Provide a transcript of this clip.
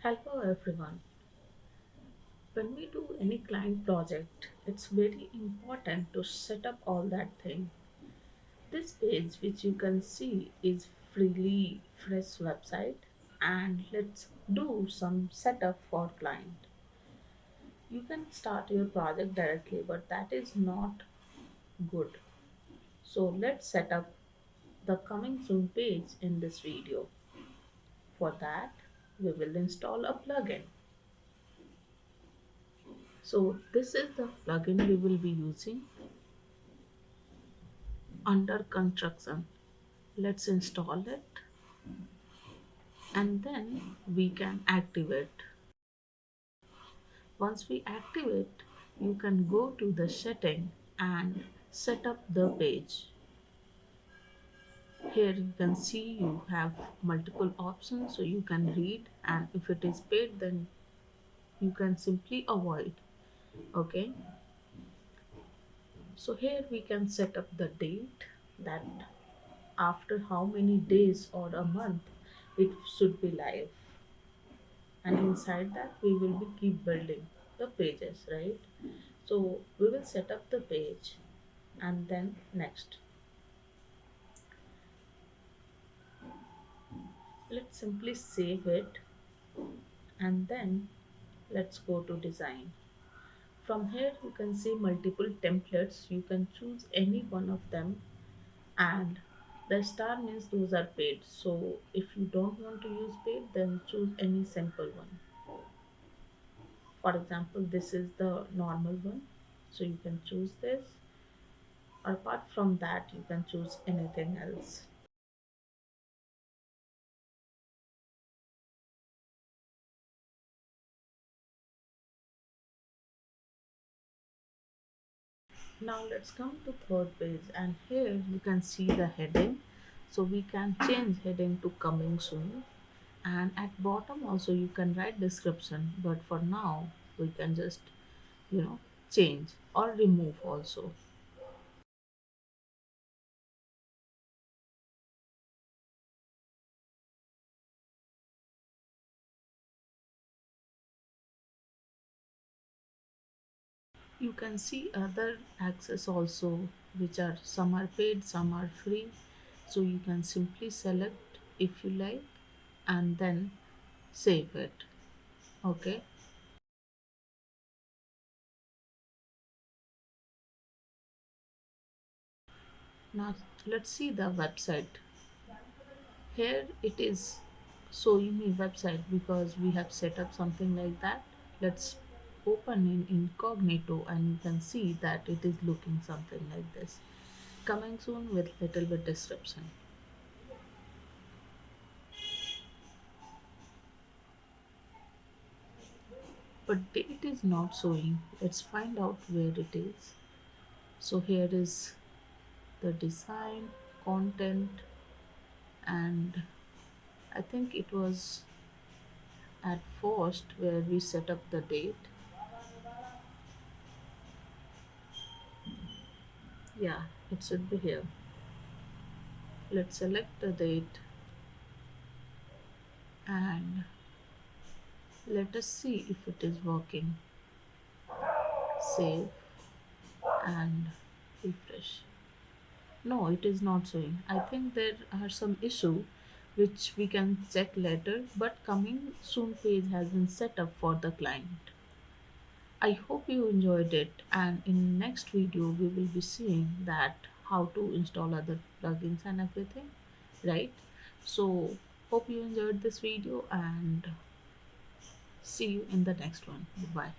Hello everyone. When we do any client project, it's very important to set up all that thing. This page which you can see is freely fresh website, and let's do some setup for client. You can start your project directly, but that is not good. So let's set up the coming soon page in this video. For that, we will install a plugin. So this is the plugin we will be using under construction. Let's install it and then we can activate. Once we activate, you can go to the setting and set up the page. Here you can see you have multiple options, so you can read, and if it is paid then you can simply avoid. Okay, so here we can set up the date, that after how many days or a month it should be live, and inside that we will be keep building the pages, right? So we will set up the page, and then next let's simply save it, and then let's go to design. From here you can see multiple templates, you can choose any one of them, and the star means those are paid, so if you don't want to use paid then choose any simple one. For example, this is the normal one, so you can choose this. Apart from that, you can choose anything else. Now let's come to third page, and here you can see the heading. So we can change heading to coming soon, and at bottom also you can write description, but for now we can just you know change or remove also. You can see other access also, which are some are paid, some are free. So you can simply select if you like and then save it. Okay. Now let's see the website. Here it is showing me website because we have set up something like that. Let's open in incognito and you can see that it is looking something like this. Coming soon with little bit description. But date is not showing. Let's find out where it is. So here is the design, content, and I think it was at first where we set up the date. Yeah, it should be here. Let's select the date and let us see if it is working. Save and refresh. No, it is not showing. I think there are some issue which we can check later, but coming soon page has been set up for the client. I hope you enjoyed it, and in next video we will be seeing that how to install other plugins and everything, right? So hope you enjoyed this video and see you in the next one. Bye.